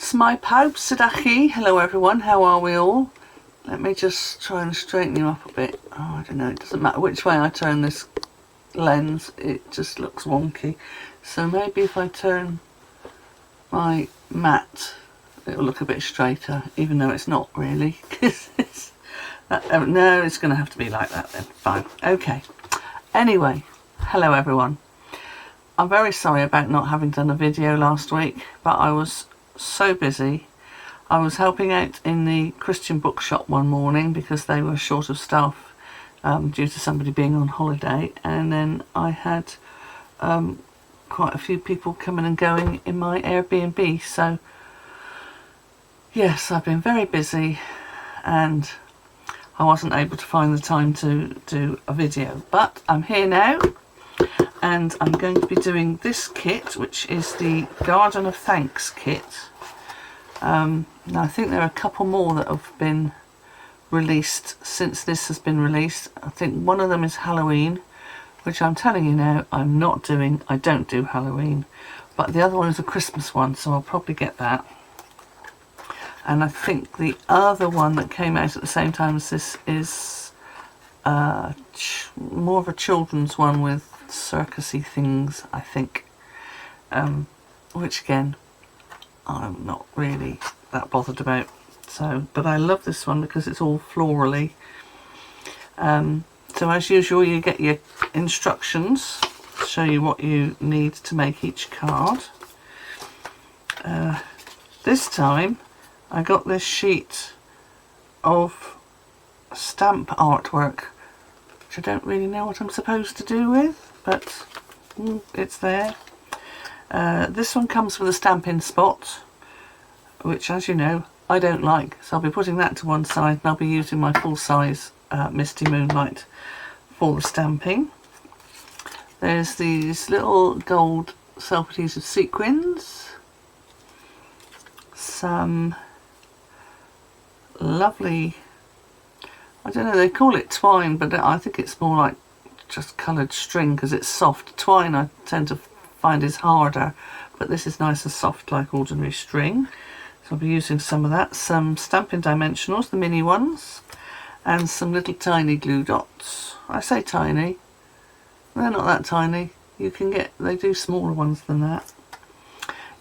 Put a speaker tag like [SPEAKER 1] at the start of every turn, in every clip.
[SPEAKER 1] Smai pawb, sut a'ch chi? Hello everyone, how are we all? Let me just try and straighten you up a bit. Oh, I don't know, it doesn't matter which way I turn this lens, it just looks wonky. So maybe if I turn my mat, it'll look a bit straighter, even though it's not really. No, it's going to have to be like that then. Fine. Okay. Anyway, hello everyone. I'm very sorry about not having done a video last week, but I was so busy. I was helping out in the Christian bookshop one morning because they were short of staff due to somebody being on holiday, and then I had quite a few people coming and going in my Airbnb. So yes, I've been very busy and I wasn't able to find the time to do a video, but I'm here now and I'm going to be doing this kit, which is the Garden of Thanks kit. Now I think there are a couple more that have been released since this has been released. I think one of them is Halloween, which I'm telling you now I'm not doing. I don't do Halloween, but the other one is a Christmas one, so I'll probably get that. And I think the other one that came out at the same time as this is more of a children's one with circusy things, I think, which again I'm not really that bothered about. So, but I love this one because it's all florally. So as usual, you get your instructions to show you what you need to make each card. This time I got this sheet of stamp artwork, which I don't really know what I'm supposed to do with, but it's there. This one comes with a Stampin spot, which, as you know, I don't like, so I'll be putting that to one side and I'll be using my full-size Misty Moonlight for the stamping. There's these little gold self-adhesive sequins, some lovely, I don't know, they call it twine, but I think it's more like just coloured string because it's soft. Twine I tend to find is harder, but this is nice and soft like ordinary string. So I'll be using some of that, some Stampin' Dimensionals, the mini ones, and some little tiny glue dots. I say tiny, they're not that tiny. You can get, they do smaller ones than that.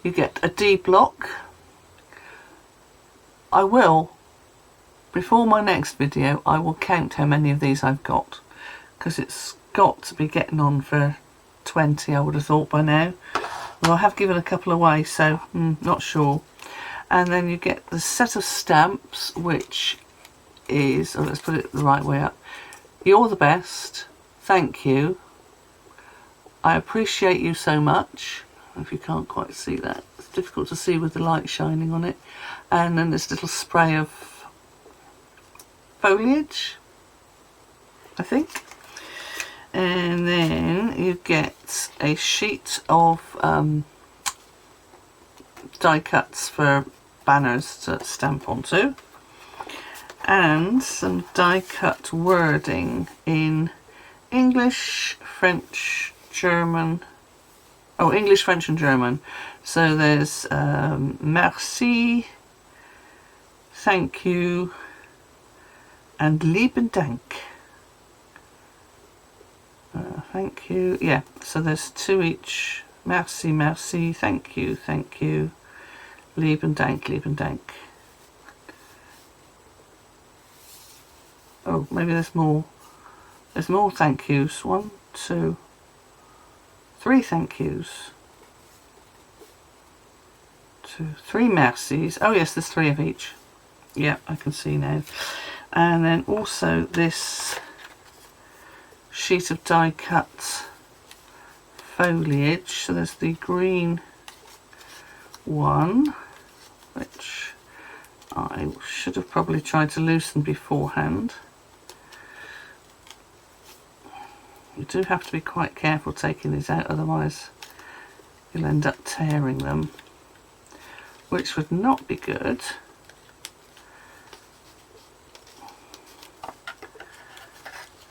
[SPEAKER 1] You get a D block. I will, before my next video, I will count how many of these I've got, because it's got to be getting on for 20, I would have thought by now. Well, I have given a couple away, so not sure. And then you get the set of stamps, which is, oh, let's put it the right way up. You're the best. Thank you. I appreciate you so much. If you can't quite see that, it's difficult to see with the light shining on it. And then this little spray of foliage, I think. And then you get a sheet of die cuts for banners to stamp onto, and some die cut wording in English, French, German. Oh, English, French and German. So there's merci, thank you, and lieben Dank. Thank you. Yeah, so there's two each. Merci, merci, thank you, lieben Dank, lieben Dank. Oh, maybe there's more. There's more thank yous. 1, 2, 3 thank yous. 2, 3 mercies. Oh yes, there's 3 of each. Yeah, I can see now. And then also this sheet of die cut foliage. So there's the green one, which I should have probably tried to loosen beforehand. You do have to be quite careful taking these out, otherwise you'll end up tearing them, which would not be good.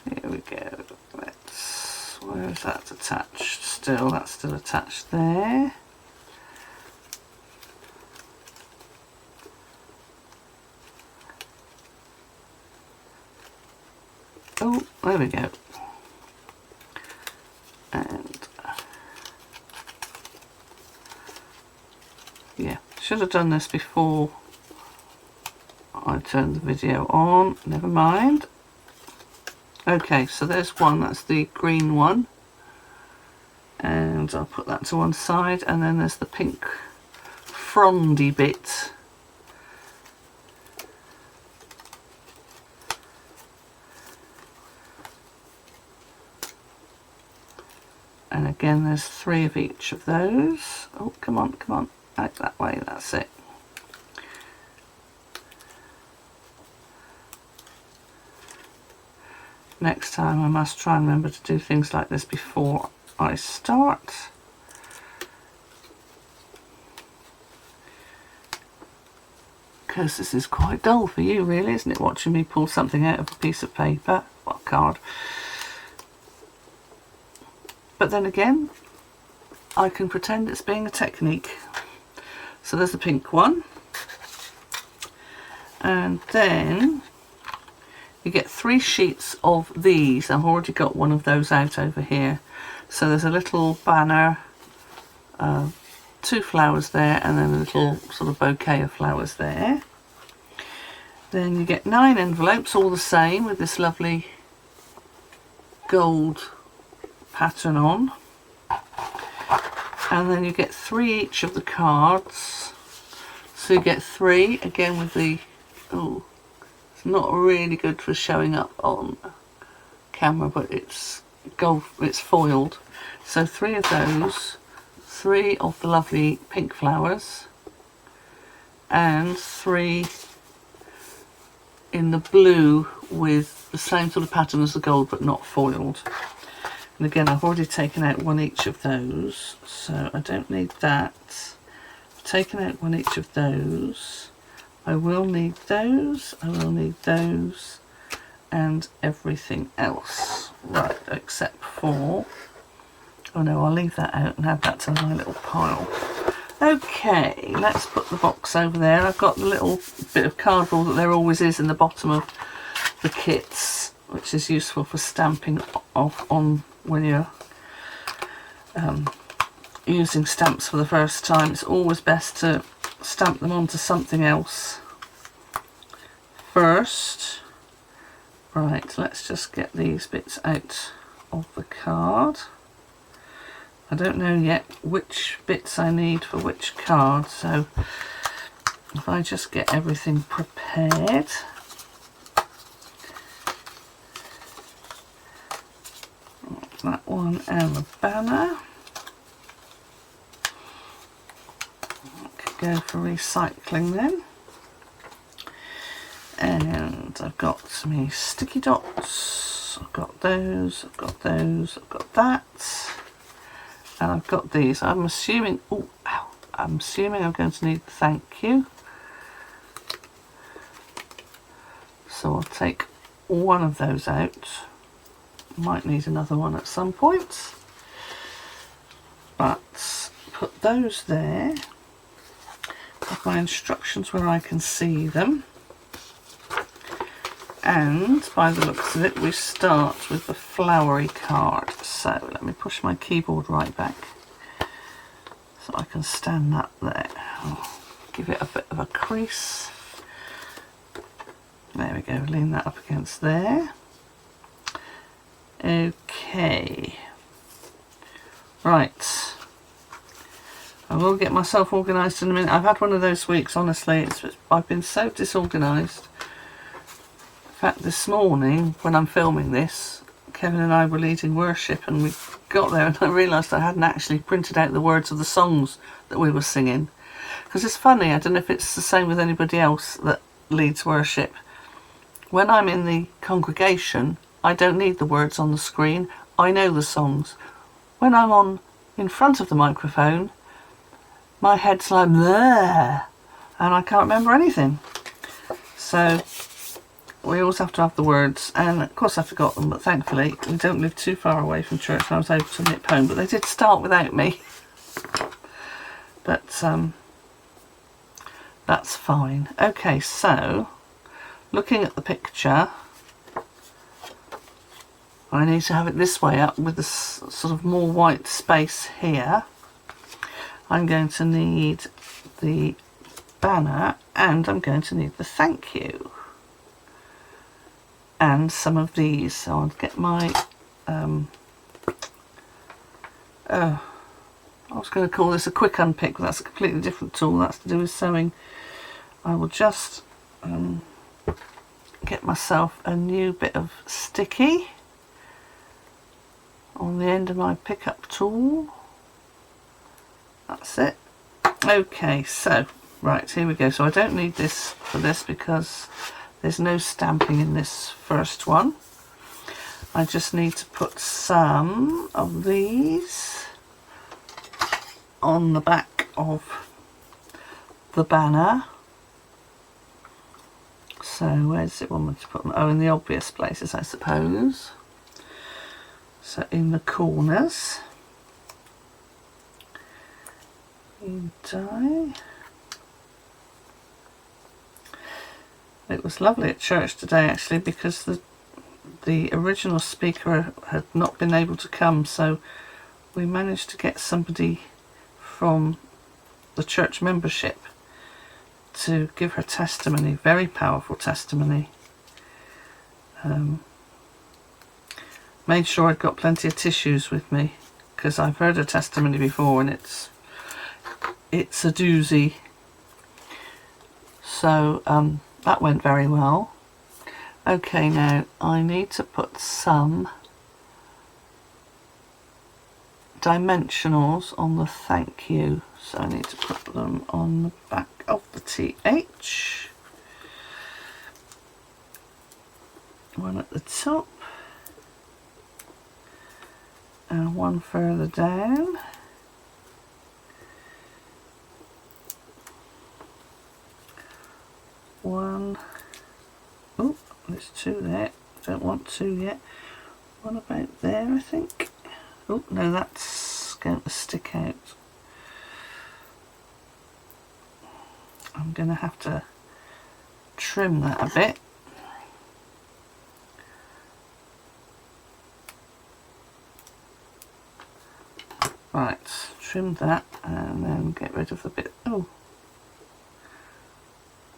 [SPEAKER 1] Here we go. Where is that attached? Still, that's still attached there. there we go. And yeah, should have done this before I turned the video on, never mind. Okay, so there's one, that's the green one, and I'll put that to one side, and then there's the pink frondy bit. And again, there's 3 of each of those. Oh, come on, out that way, that's it. Next time I must try and remember to do things like this before I start. Because this is quite dull for you really, isn't it, watching me pull something out of a piece of paper, or a card. But then again, I can pretend it's being a technique. So there's the pink one. And then you get 3 sheets of these. I've already got one of those out over here. So there's a little banner, 2 flowers there, and then a little sort of bouquet of flowers there. Then you get 9 envelopes, all the same, with this lovely gold pattern on. And then you get 3 each of the cards. So you get 3, again with the, oh, it's not really good for showing up on camera, but it's gold, it's foiled. So 3 of those, 3 of the lovely pink flowers, and 3 in the blue with the same sort of pattern as the gold but not foiled. And again, I've already taken out 1 each of those, so I don't need that. I've taken out 1 each of those. I will need those, I will need those, and everything else. Right, except for, oh no, I'll leave that out and add that to my little pile. Okay, let's put the box over there. I've got the little bit of cardboard that there always is in the bottom of the kits, which is useful for stamping off on when you're using stamps for the first time. It's always best to stamp them onto something else first. Right, let's just get these bits out of the card. I don't know yet which bits I need for which card, so if I just get everything prepared. That one and the banner. I could go for recycling then. And I've got some sticky dots. I've got those, I've got those, I've got that. And I've got these. I'm assuming, oh, ow, I'm assuming I'm going to need thank you. So I'll take 1 of those out. Might need another one at some point, but put those there. Have my instructions where I can see them, and by the looks of it we start with the flowery card. So let me push my keyboard right back so I can stand that there. I'll give it a bit of a crease. There we go, lean that up against there. Okay, right, I will get myself organised in a minute. I've had one of those weeks, honestly. I've been so disorganised. In fact, this morning when I'm filming this, Kevin and I were leading worship and we got there and I realised I hadn't actually printed out the words of the songs that we were singing. Because it's funny, I don't know if it's the same with anybody else that leads worship. When I'm in the congregation, I don't need the words on the screen. I know the songs. When I'm in front of the microphone, my head's like there, and I can't remember anything. So we always have to have the words, and of course I forgot them, but thankfully we don't live too far away from church and I was able to nip home, but they did start without me. But that's fine. Okay, so looking at the picture, I need to have it this way up with this sort of more white space here. I'm going to need the banner, and I'm going to need the thank you. And some of these. So I'll get my I was going to call this a quick unpick, but that's a completely different tool. That's to do with sewing. I will just get myself a new bit of sticky on the end of my pickup tool. That's it. Okay, so right, here we go. So I don't need this for this because there's no stamping in this first one. I just need to put some of these on the back of the banner. So where's it want me to put them? Oh, in the obvious places, I suppose. So in the corners. You die. It was lovely at church today, actually, because the original speaker had not been able to come, so we managed to get somebody from the church membership to give her testimony, very powerful testimony. Made sure I'd got plenty of tissues with me, because I've heard her testimony before and it's a doozy. So that went very well. Okay, now I need to put some dimensionals on the thank you. So I need to put them on the back of the TH. One at the top and one further down. One. Oh, there's two there. Don't want two yet. One about there, I think. Oh, no, that's going to stick out. I'm going to have to trim that a bit. Right, trim that and then get rid of the bit. Oh,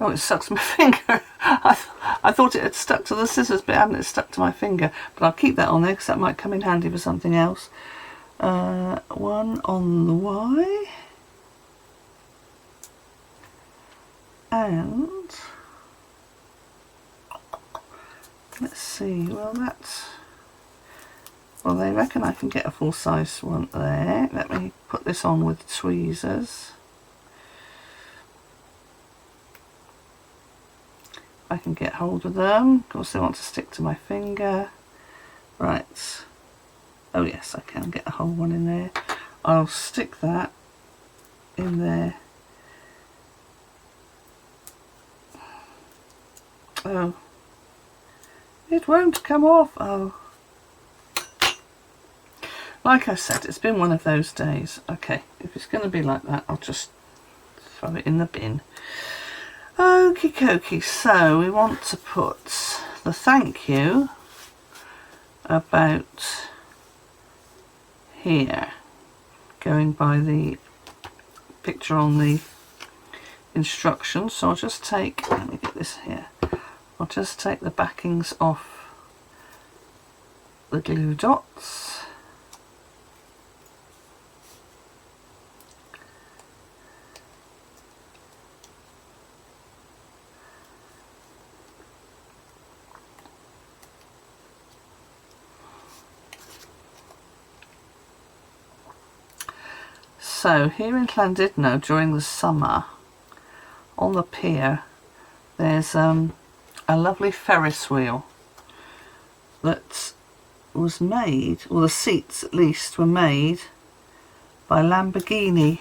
[SPEAKER 1] it stuck to my finger. I thought it had stuck to the scissors, but it hadn't. It stuck to my finger. But I'll keep that on there because that might come in handy for something else. One on the Y. And let's see, well, they reckon I can get a full size one there. Let me put this on with tweezers. I can get hold of them. Of course they want to stick to my finger. Right. Oh yes, I can get a whole one in there. I'll stick that in there. Oh, it won't come off. Oh, like I said, it's been one of those days. Okay, if it's going to be like that, I'll just throw it in the bin. Okie dokie, so we want to put the thank you about here, going by the picture on the instructions. So I'll just take, let me get this here, I'll just take the backings off the glue dots. So here in Llandudno during the summer on the pier there's a lovely Ferris wheel that was made, or the seats at least were made by Lamborghini.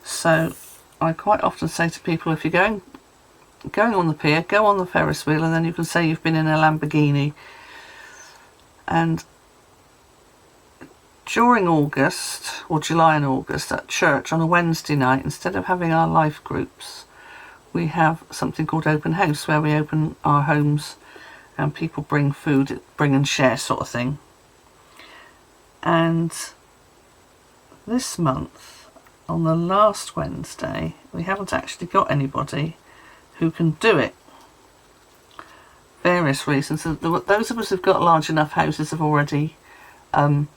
[SPEAKER 1] So I quite often say to people, if you're going on the pier, go on the Ferris wheel and then you can say you've been in a Lamborghini. And during August, or July and August, at church on a Wednesday night, instead of having our life groups, we have something called open house, where we open our homes and people bring food, bring and share sort of thing. And this month, on the last Wednesday, we haven't actually got anybody who can do it. Various reasons. Those of us who've got large enough houses have already done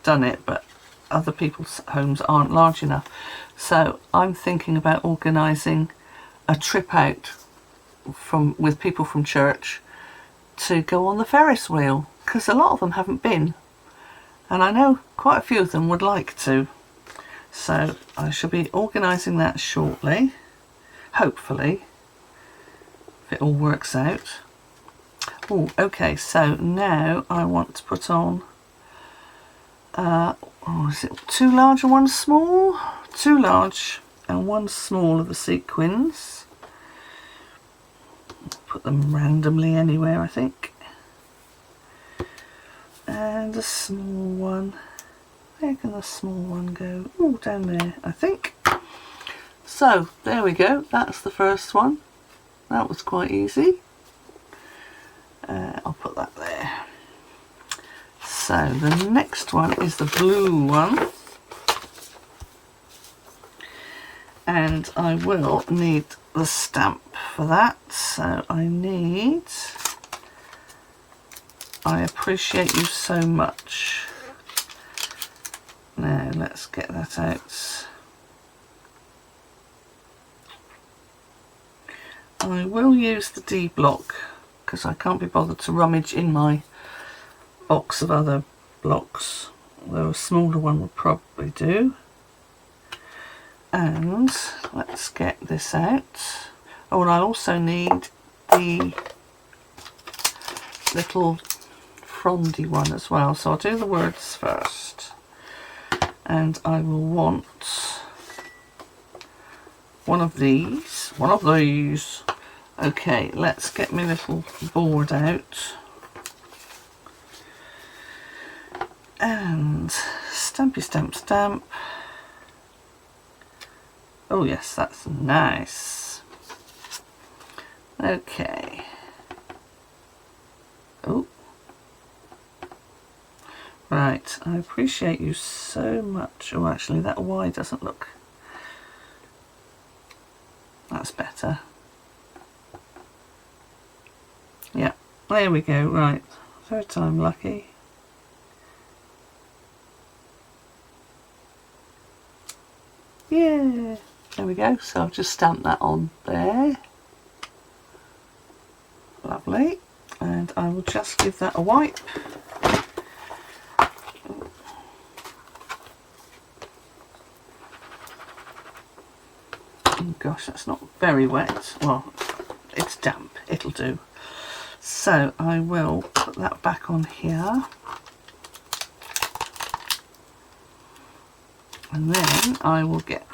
[SPEAKER 1] it, but other people's homes aren't large enough. So I'm thinking about organising a trip out with people from church to go on the Ferris wheel, because a lot of them haven't been, and I know quite a few of them would like to. So I shall be organising that shortly, hopefully, if it all works out. Oh, okay, so now I want to put on is it 2 large and 1 small? 2 large and 1 small of the sequins. Put them randomly anywhere, I think. And a small one. Where can the small one go? Oh, down there, I think. So, there we go. That's the first one. That was quite easy. I'll put that there. So, the next one is the blue one. And I will need the stamp for that. So I appreciate you so much. Now let's get that out. I will use the D block because I can't be bothered to rummage in my box of other blocks, although a smaller one would probably do. And let's get this out. Oh, and I also need the little frondy one as well. So I'll do the words first. And I will want one of these. Okay, let's get my little board out. And stampy stamp stamp. Oh yes, that's nice. Okay. Oh. Right, I appreciate you so much. Oh, actually that Y doesn't look... That's better. Yeah, there we go. Right, third time lucky. Yeah. There we go, so I'll just stamp that on there. Lovely. And I will just give that a wipe. Oh gosh, that's not very wet. Well, it's damp, it'll do. So I will put that back on here. And then I will get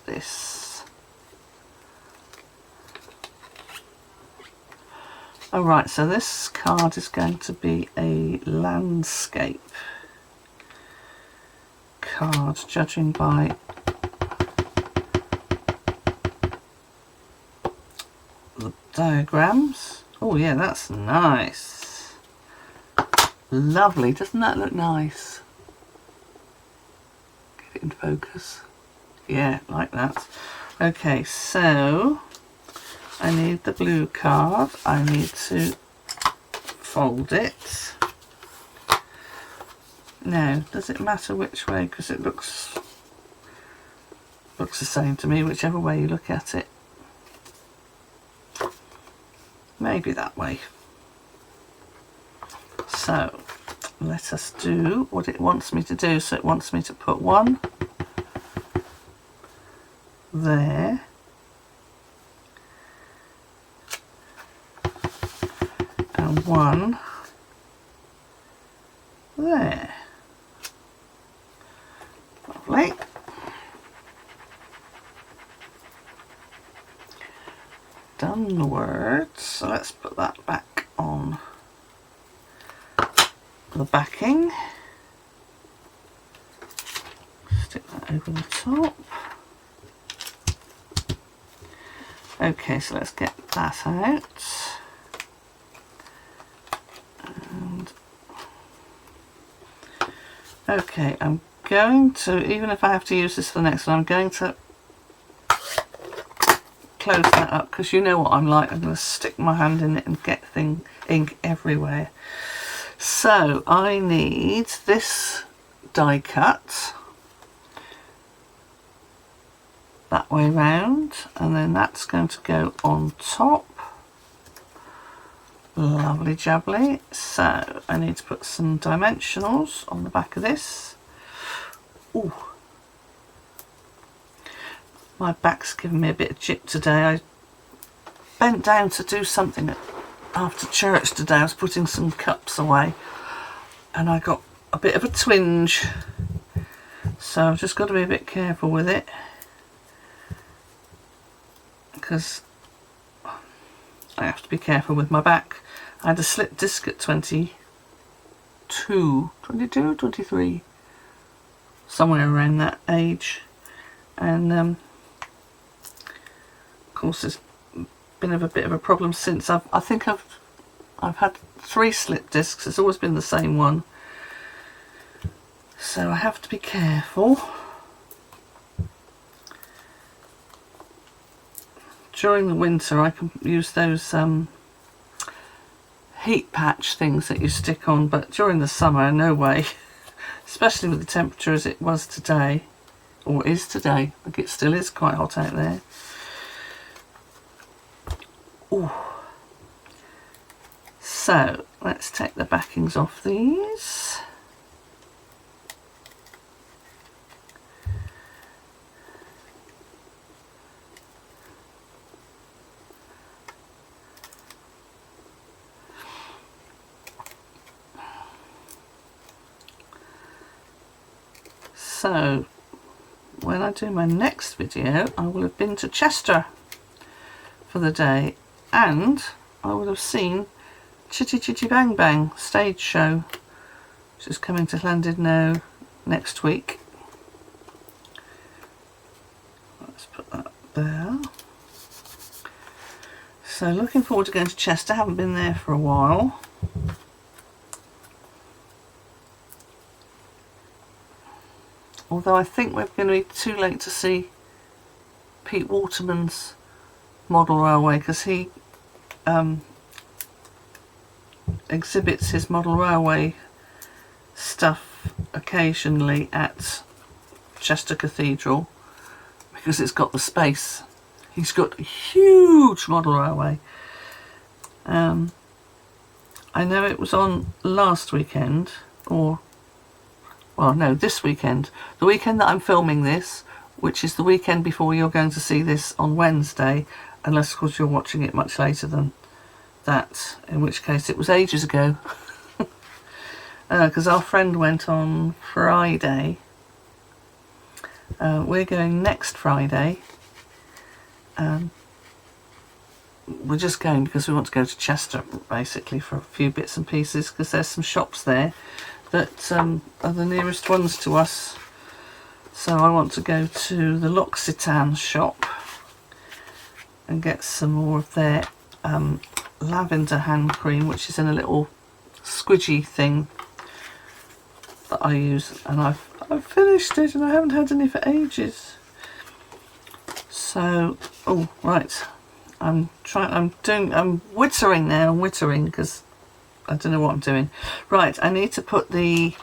[SPEAKER 1] this. Alright, so this card is going to be a landscape card, judging by the diagrams. Oh yeah, that's nice. Lovely, doesn't that look nice? Get it in focus. Yeah, like that. Okay, so I need the blue card. I need to fold it. Now, does it matter which way? Because it looks the same to me, whichever way you look at it. Maybe that way. So, let us do what it wants me to do. So it wants me to put one there, and one there. Lovely. Done the words, so let's put that back on the backing. Stick that over the top. Okay, so let's get that out. Okay, I'm going to, even if I have to use this for the next one, I'm going to close that up, because you know what I'm like. I'm going to stick my hand in it and get ink everywhere. So I need this die cut that way round, and then that's going to go on top. Lovely jubbly. So I need to put some dimensionals on the back of this. Ooh, my back's giving me a bit of jip today. I bent down to do something after church today. I was putting some cups away and I got a bit of a twinge, so I've just got to be a bit careful with it, because I have to be careful with my back. I had a slip disc at 22, 23, somewhere around that age, and of course it's been a bit of a problem since. I think I've had 3 slip discs. It's always been the same one, so I have to be careful. During the winter I can use those heat patch things that you stick on, but during the summer, no way. Especially with the temperature as it was today, or is today. Like, it still is quite hot out there. Ooh. So let's take the backings off these. So when I do my next video, I will have been to Chester for the day, and I will have seen Chitty Chitty Bang Bang stage show, which is coming to Llandudno next week. Let's put that there. So looking forward to going to Chester. Haven't been there for a while. Although I think we're going to be too late to see Pete Waterman's model railway, because he exhibits his model railway stuff occasionally at Chester Cathedral, because it's got the space. He's got a huge model railway. I know it was on last weekend, or well, no, this weekend. The weekend that I'm filming this, which is the weekend before you're going to see this on Wednesday, unless of course you're watching it much later than that, in which case it was ages ago. Because our friend went on Friday. We're going next Friday. We're just going because we want to go to Chester, basically, for a few bits and pieces, because there's some shops there that are the nearest ones to us. So I want to go to the L'Occitane shop and get some more of their lavender hand cream, which is in a little squidgy thing that I use, and I've finished it and I haven't had any for ages. So, oh right, I'm wittering now. I'm wittering because I don't know what I'm doing. Right, I need to put the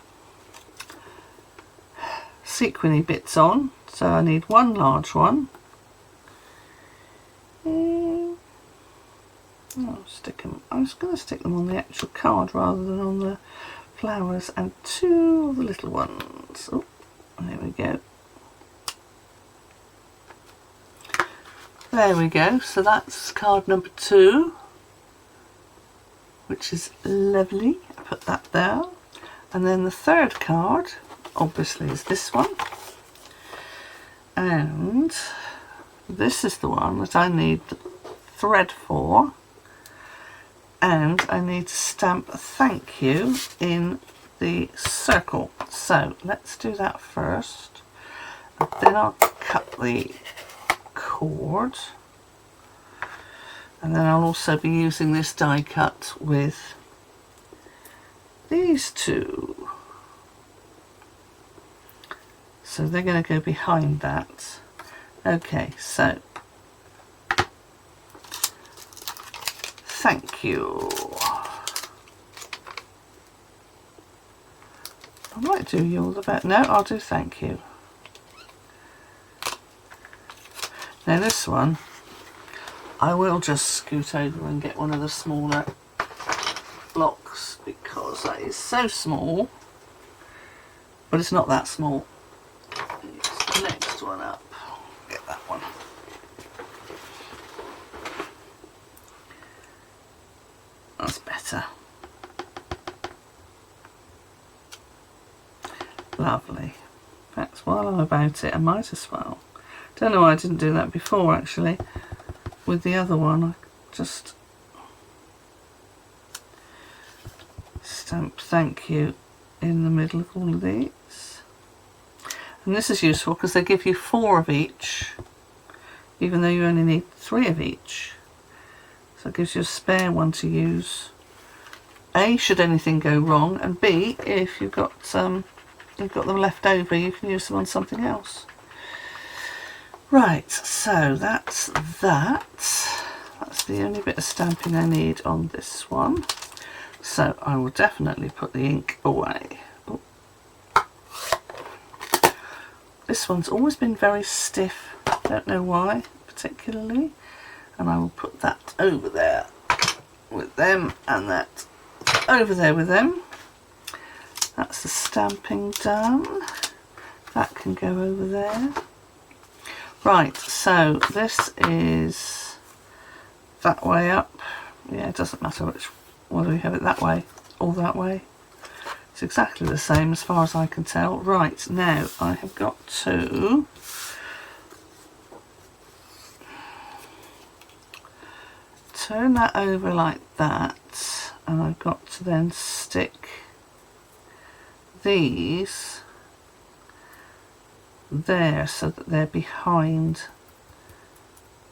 [SPEAKER 1] sequiny bits on, so I need one large one. Stick them. I was going to stick them on the actual card rather than on the flowers, and 2 of the little ones. Oh, there we go. There we go. So that's card number 2, which is lovely. I put that there. And then the 3rd card, obviously, is this one. And this is the one that I need thread for. And I need to stamp a thank you in the circle. So let's do that first. And then I'll cut the cord. And then I'll also be using this die cut with these 2. So they're going to go behind that. Okay, so thank you. I might do yours about, no, I'll do thank you. Now this one, I will just scoot over and get one of the smaller blocks because that is so small, but it's not that small. It's the next one up. Get that one. That's better. Lovely. That's while I'm about it, I might as well. Don't know why I didn't do that before actually. With the other one, I just stamp thank you in the middle of all of these. And this is useful because they give you 4 of each, even though you only need 3 of each. So it gives you a spare one to use. A, should anything go wrong, and B, if you've got them left over, you can use them on something else. Right, so that's that. That's the only bit of stamping I need on this one. So I will definitely put the ink away. Oh. This one's always been very stiff, don't know why particularly. And I will put that over there with them and that over there with them. That's the stamping done. That can go over there. Right, so this is that way up. Yeah, it doesn't matter whether we have it that way or that way. It's exactly the same as far as I can tell. Right, now I have got to turn that over like that, and I've got to then stick these there so that they're behind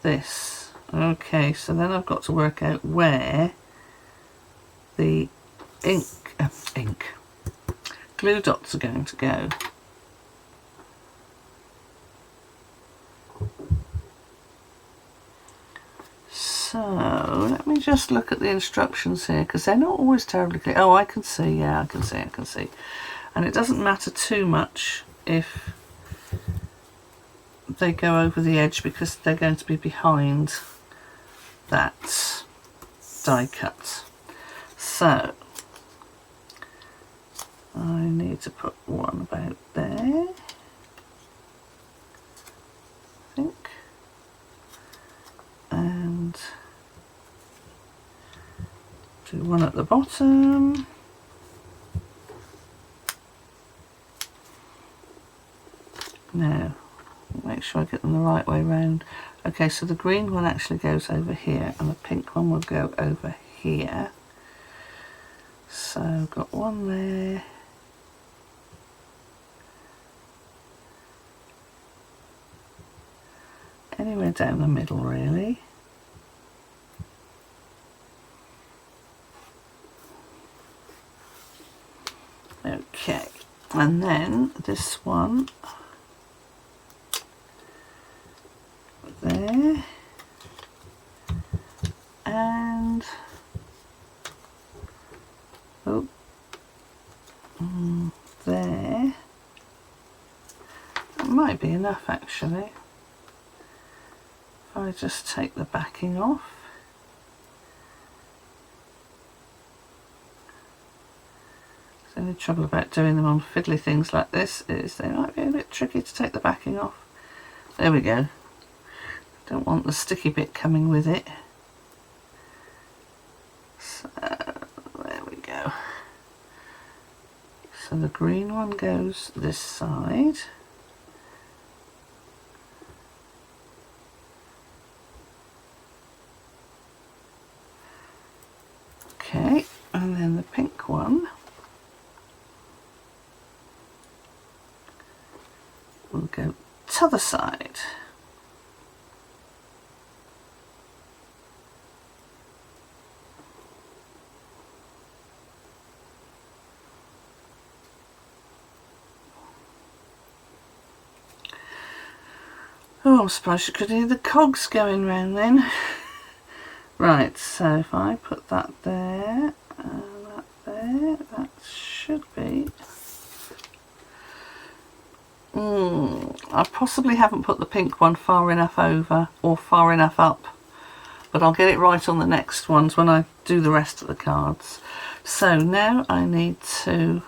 [SPEAKER 1] this. Okay, so then I've got to work out where the glue dots are going to go. So let me just look at the instructions here because they're not always terribly clear. Oh, I can see, yeah, I can see. And it doesn't matter too much if they go over the edge because they're going to be behind that die cut. So I need to put one about there, I think, and do one at the bottom. Now make sure I get them the right way round. Okay, so the green one actually goes over here and the pink one will go over here. So I've got one there. Anywhere down the middle really. Okay, and then this one there, and oh, there. That might be enough actually. If I just take the backing off. The only trouble about doing them on fiddly things like this is they might be a bit tricky to take the backing off. There we go. Don't want the sticky bit coming with it. So there we go. So the green one goes this side. Okay, and then the pink one will go to the side. Oh, I'm surprised you could hear the cogs going round then. Right, so if I put that there and that there, that should be... I possibly haven't put the pink one far enough over or far enough up, but I'll get it right on the next ones when I do the rest of the cards. So now I need to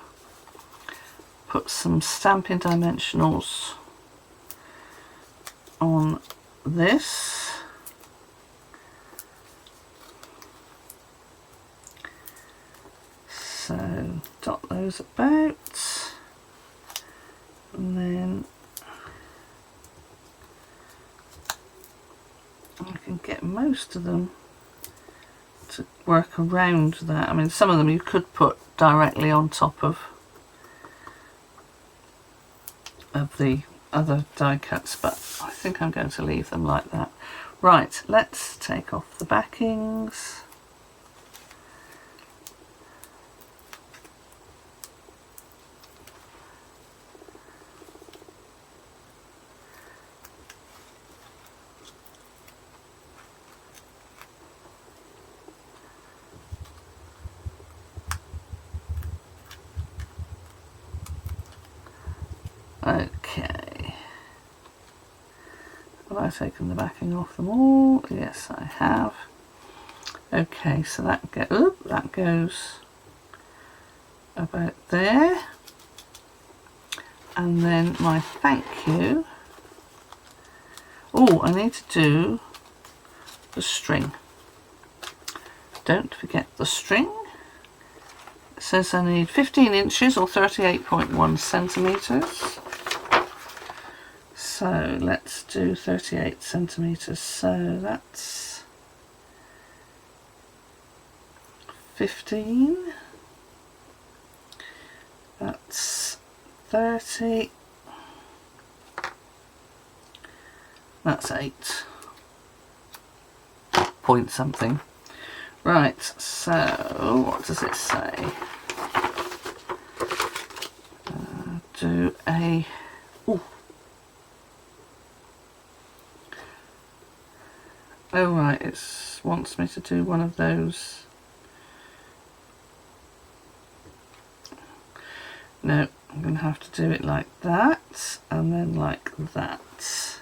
[SPEAKER 1] put some Stampin' Dimensionals on this. So dot those about, and then I can get most of them to work around that. I mean, some of them you could put directly on top of the other die cuts, but I think I'm going to leave them like that. Right, let's take off the backings. Okay, have I taken the backing off them all? Yes, I have. Okay, so that goes about there, and then my thank you. Oh, I need to do the string. Don't forget the string. It says I need 15 inches or 38.1 centimetres. So let's do 38 centimetres. So that's 15. That's 30. That's 8 point something. Right, so what does it say? Do a... Ooh. Oh right, it wants me to do one of those. No, I'm going to have to do it like that, and then like that.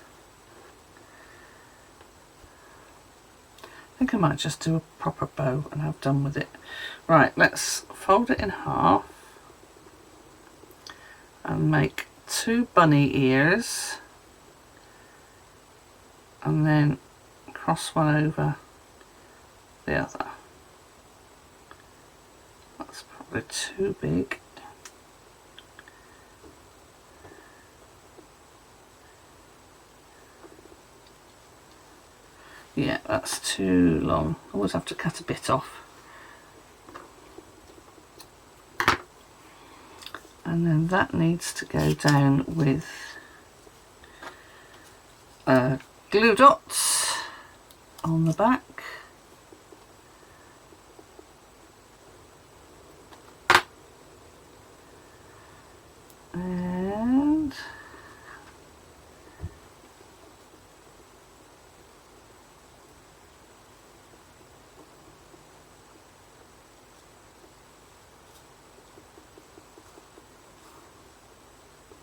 [SPEAKER 1] I think I might just do a proper bow and have done with it. Right, let's fold it in half and make 2 bunny ears, and then cross one over the other. That's probably too big. Yeah, that's too long. I always have to cut a bit off. And then that needs to go down with glue dots on the back. And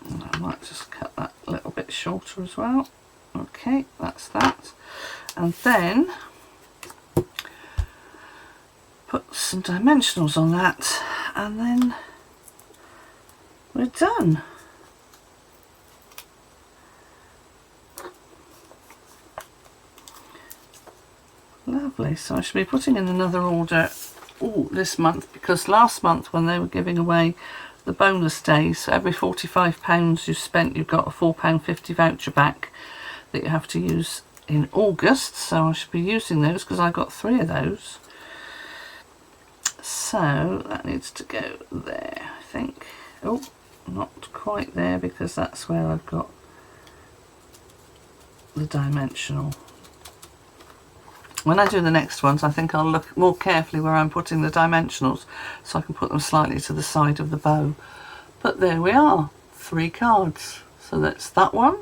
[SPEAKER 1] I might just cut that a little bit shorter as well. Okay, that's that. And then put some dimensionals on that, and then we're done. Lovely. So I should be putting in another order this month, because last month when they were giving away the bonus days, so every £45 you spent, you've got a £4.50 voucher back that you have to use in August. So I should be using those because I got 3 of those. So that needs to go there, I think. Oh, not quite there, because that's where I've got the dimensional. When I do the next ones, I think I'll look more carefully where I'm putting the dimensionals, so I can put them slightly to the side of the bow. But there we are, 3 cards. So that's that one,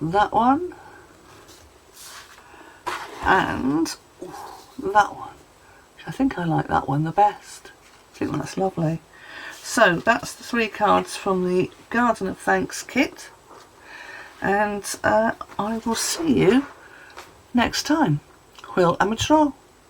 [SPEAKER 1] that one, and that one. I think I like that one the best. I think that's lovely. So that's the 3 cards from the Garden of Thanks kit, and I will see you next time. Quill Amateur.